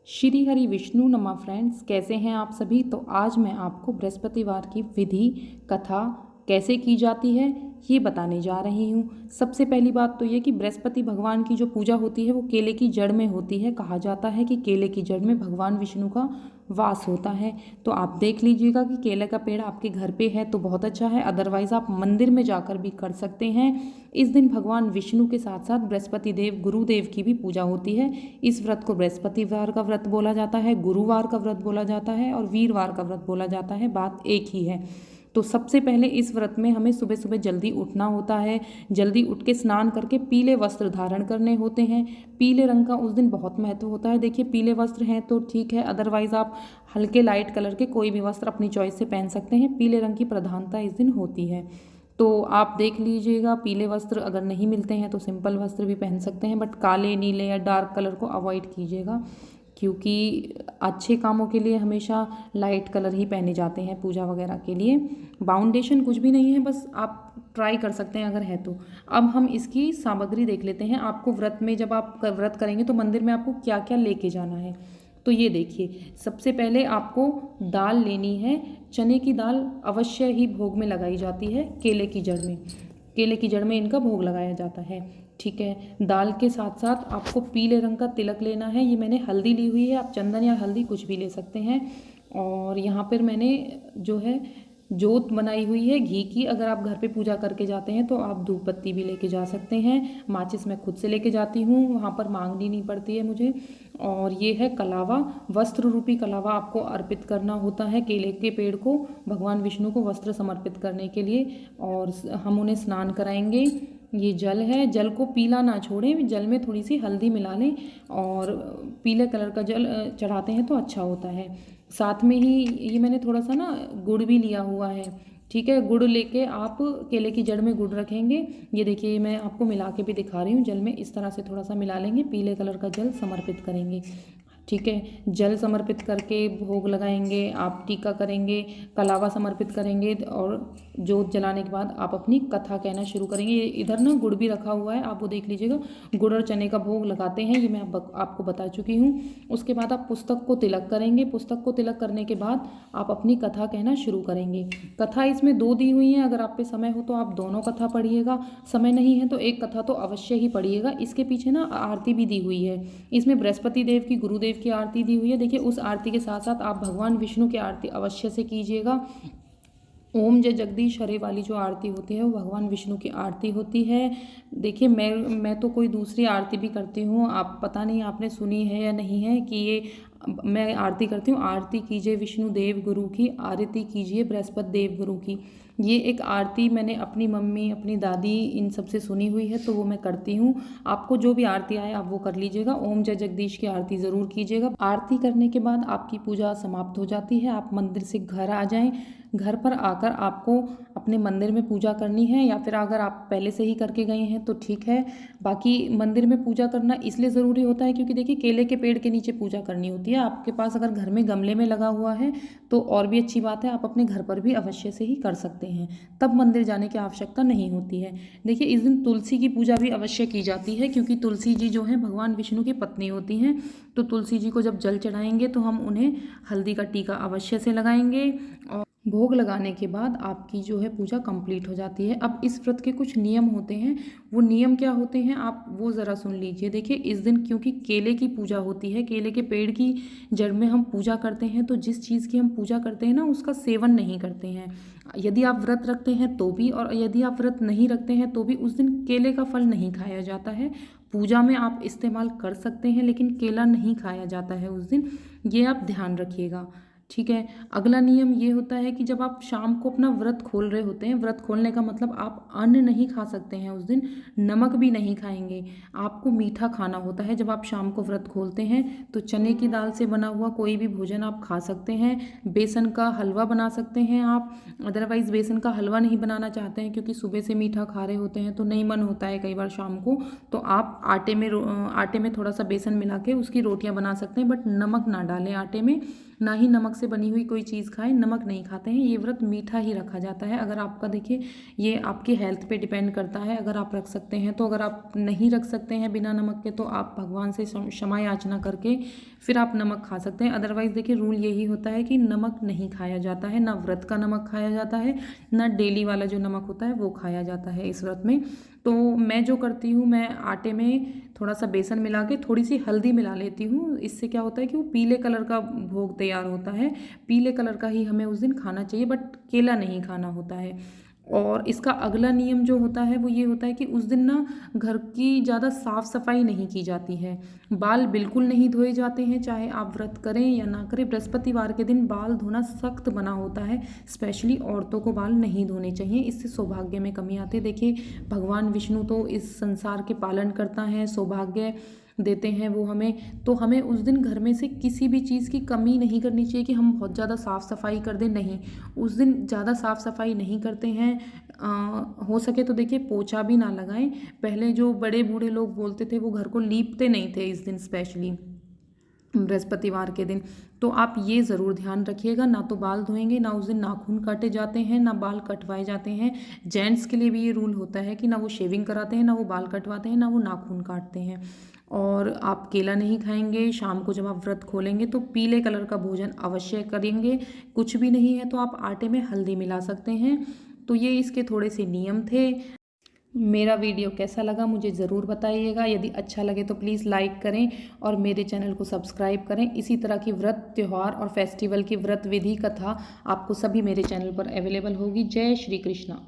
श्री हरि विष्णु नमः फ्रेंड्स, कैसे हैं आप सभी। तो आज मैं आपको बृहस्पतिवार की विधि कथा कैसे की जाती है ये बताने जा रही हूँ। सबसे पहली बात तो ये कि बृहस्पति भगवान की जो पूजा होती है वो केले की जड़ में होती है। कहा जाता है कि केले की जड़ में भगवान विष्णु का वास होता है। तो आप देख लीजिएगा कि केले का पेड़ आपके घर पे है तो बहुत अच्छा है, अदरवाइज़ आप मंदिर में जाकर भी कर सकते हैं। इस दिन भगवान विष्णु के साथ साथ बृहस्पति देव गुरुदेव की भी पूजा होती है। इस व्रत को बृहस्पतिवार का व्रत बोला जाता है, गुरुवार का व्रत बोला जाता है और वीरवार का व्रत बोला जाता है। बात एक ही है। तो सबसे पहले इस व्रत में हमें सुबह सुबह जल्दी उठना होता है। जल्दी उठ के स्नान करके पीले वस्त्र धारण करने होते हैं। पीले रंग का उस दिन बहुत महत्व होता है। देखिए, पीले वस्त्र हैं तो ठीक है, अदरवाइज़ आप हल्के लाइट कलर के कोई भी वस्त्र अपनी चॉइस से पहन सकते हैं। पीले रंग की प्रधानता इस दिन होती है। तो आप देख लीजिएगा, पीले वस्त्र अगर नहीं मिलते हैं तो सिंपल वस्त्र भी पहन सकते हैं, बट काले नीले या डार्क कलर को अवॉइड कीजिएगा, क्योंकि अच्छे कामों के लिए हमेशा लाइट कलर ही पहने जाते हैं पूजा वगैरह के लिए। बाउंडेशन कुछ भी नहीं है, बस आप ट्राई कर सकते हैं अगर है तो। अब हम इसकी सामग्री देख लेते हैं। आपको व्रत में, जब आप व्रत करेंगे तो मंदिर में आपको क्या क्या लेके जाना है। तो ये देखिए, सबसे पहले आपको दाल लेनी है। चने की दाल अवश्य ही भोग में लगाई जाती है केले की जड़ में। केले की जड़ में इनका भोग लगाया जाता है। ठीक है, दाल के साथ साथ आपको पीले रंग का तिलक लेना है। ये मैंने हल्दी ली हुई है, आप चंदन या हल्दी कुछ भी ले सकते हैं। और यहाँ पर मैंने जो है जोत बनाई हुई है घी की। अगर आप घर पे पूजा करके जाते हैं तो आप धूप बत्ती भी लेके जा सकते हैं। माचिस मैं खुद से लेके जाती हूँ, वहाँ पर मांगनी नहीं पड़ती है मुझे। और ये है कलावा, वस्त्र रूपी कलावा आपको अर्पित करना होता है केले के पेड़ को, भगवान विष्णु को वस्त्र समर्पित करने के लिए। और हम उन्हें स्नान कराएंगे। ये जल है, जल को पीला ना छोड़ें, जल में थोड़ी सी हल्दी मिला लें और पीले कलर का जल चढ़ाते हैं तो अच्छा होता है। साथ में ही ये मैंने थोड़ा सा ना गुड़ भी लिया हुआ है। ठीक है, गुड़ लेके आप केले की जड़ में गुड़ रखेंगे। ये देखिए, मैं आपको मिला के भी दिखा रही हूँ। जल में इस तरह से थोड़ा सा मिला लेंगे, पीले कलर का जल समर्पित करेंगे। ठीक है, जल समर्पित करके भोग लगाएंगे, आप टीका करेंगे, कलावा समर्पित करेंगे और जोत जलाने के बाद आप अपनी कथा कहना शुरू करेंगे। ये इधर ना गुड़ भी रखा हुआ है, आप वो देख लीजिएगा। गुड़ और चने का भोग लगाते हैं, ये मैं आपको बता चुकी हूँ। उसके बाद आप पुस्तक को तिलक करेंगे। पुस्तक को तिलक करने के बाद आप अपनी कथा कहना शुरू करेंगे। कथा इसमें दो दी हुई हैं, अगर आप पे समय हो तो आप दोनों कथा पढ़िएगा, समय नहीं है तो एक कथा तो अवश्य ही पढ़िएगा। इसके पीछे ना आरती भी दी हुई है। इसमें बृहस्पति देव की, गुरुदेव की आरती दी हुई है। देखिए, उस आरती के साथ साथ आप भगवान विष्णु की आरती अवश्य से कीजिएगा। ओम जय जगदीश हरे वाली जो आरती होती है वो भगवान विष्णु की आरती होती है। देखिए, मैं तो कोई दूसरी आरती भी करती हूँ, आप पता नहीं आपने सुनी है या नहीं है कि ये मैं आरती करती हूँ। आरती कीजिए विष्णु देव गुरु की, आरती कीजिए बृहस्पति देव गुरु की। ये एक आरती मैंने अपनी मम्मी, अपनी दादी, इन सब से सुनी हुई है तो वो मैं करती हूँ। आपको जो भी आरती आए आप वो कर लीजिएगा। ओम जय जगदीश की आरती ज़रूर कीजिएगा। आरती करने के बाद आपकी पूजा समाप्त हो जाती है। आप मंदिर से घर आ जाएं। घर पर आकर आपको अपने मंदिर में पूजा करनी है, या फिर अगर आप पहले से ही करके गए हैं तो ठीक है। बाकी मंदिर में पूजा करना इसलिए ज़रूरी होता है क्योंकि देखिए, केले के पेड़ के नीचे पूजा करनी होती है। आपके पास अगर घर में गमले में लगा हुआ है तो और भी अच्छी बात है, आप अपने घर पर भी अवश्य से ही कर सकते हैं, तब मंदिर जाने की आवश्यकता नहीं होती है। देखिए, इस दिन तुलसी की पूजा भी अवश्य की जाती है, क्योंकि तुलसी जी जो है भगवान विष्णु की पत्नी होती हैं। तो तुलसी जी को जब जल चढ़ाएंगे तो हम उन्हें हल्दी का टीका अवश्य से लगाएंगे और भोग लगाने के बाद आपकी जो है पूजा कंप्लीट हो जाती है। अब इस व्रत के कुछ नियम होते हैं, वो नियम क्या होते हैं आप वो ज़रा सुन लीजिए। देखिए, इस दिन क्योंकि केले की पूजा होती है, केले के पेड़ की जड़ में हम पूजा करते हैं, तो जिस चीज़ की हम पूजा करते हैं ना उसका सेवन नहीं करते हैं। यदि आप व्रत रखते हैं तो भी, और यदि आप व्रत नहीं रखते हैं तो भी, उस दिन केले का फल नहीं खाया जाता है। पूजा में आप इस्तेमाल कर सकते हैं लेकिन केला नहीं खाया जाता है उस दिन, ये आप ध्यान रखिएगा। ठीक है, अगला नियम ये होता है कि जब आप शाम को अपना व्रत खोल रहे होते हैं, व्रत खोलने का मतलब आप अन्न नहीं खा सकते हैं उस दिन, नमक भी नहीं खाएंगे। आपको मीठा खाना होता है जब आप शाम को व्रत खोलते हैं। तो चने की दाल से बना हुआ कोई भी भोजन आप खा सकते हैं। बेसन का हलवा बना सकते हैं आप, अदरवाइज़ बेसन का हलवा नहीं बनाना चाहते हैं क्योंकि सुबह से मीठा खा रहे होते हैं तो नहीं मन होता है कई बार शाम को, तो आप आटे में थोड़ा सा बेसन मिला के उसकी रोटियां बना सकते हैं, बट नमक ना डालें आटे में, ना ही नमक से बनी हुई कोई चीज़ खाएं, नमक नहीं खाते हैं। ये व्रत मीठा ही रखा जाता है। अगर आपका देखिए ये आपकी हेल्थ पे डिपेंड करता है, अगर आप रख सकते हैं तो, अगर आप नहीं रख सकते हैं बिना नमक के तो आप भगवान से क्षमा याचना करके फिर आप नमक खा सकते हैं। अदरवाइज़ देखिए रूल यही होता है कि नमक नहीं खाया जाता है, ना व्रत का नमक खाया जाता है, ना डेली वाला जो नमक होता है वो खाया जाता है इस व्रत में। तो मैं जो करती हूँ, मैं आटे में थोड़ा सा बेसन मिला के थोड़ी सी हल्दी मिला लेती हूँ। इससे क्या होता है कि वो पीले कलर का भोग तैयार होता है। पीले कलर का ही हमें उस दिन खाना चाहिए, बट केला नहीं खाना होता है। और इसका अगला नियम जो होता है वो ये होता है कि उस दिन ना घर की ज़्यादा साफ़ सफाई नहीं की जाती है। बाल बिल्कुल नहीं धोए जाते हैं, चाहे आप व्रत करें या ना करें। बृहस्पतिवार के दिन बाल धोना सख्त मना होता है। स्पेशली औरतों को बाल नहीं धोने चाहिए, इससे सौभाग्य में कमी आती है। देखिए भगवान विष्णु तो इस संसार के पालन करता है, सौभाग्य देते हैं वो हमें। तो हमें उस दिन घर में से किसी भी चीज़ की कमी नहीं करनी चाहिए कि हम बहुत ज़्यादा साफ़ सफाई कर दें, नहीं। उस दिन ज़्यादा साफ़ सफाई नहीं करते हैं। हो सके तो देखिए पोछा भी ना लगाएं। पहले जो बड़े बूढ़े लोग बोलते थे वो घर को लीपते नहीं थे इस दिन, स्पेशली बृहस्पतिवार के दिन। तो आप ये ज़रूर ध्यान रखिएगा, ना तो बाल धोएंगे, ना उस दिन नाखून काटे जाते हैं, ना बाल कटवाए जाते हैं। जेंट्स के लिए भी ये रूल होता है कि ना वो शेविंग कराते हैं, ना वो बाल कटवाते हैं, ना वो नाखून काटते हैं। और आप केला नहीं खाएंगे। शाम को जब आप व्रत खोलेंगे तो पीले कलर का भोजन अवश्य करेंगे। कुछ भी नहीं है तो आप आटे में हल्दी मिला सकते हैं। तो ये इसके थोड़े से नियम थे। मेरा वीडियो कैसा लगा मुझे ज़रूर बताइएगा। यदि अच्छा लगे तो प्लीज़ लाइक करें और मेरे चैनल को सब्सक्राइब करें। इसी तरह की व्रत, त्यौहार और फेस्टिवल की व्रत विधि कथा आपको सभी मेरे चैनल पर अवेलेबल होगी। जय श्री कृष्णा।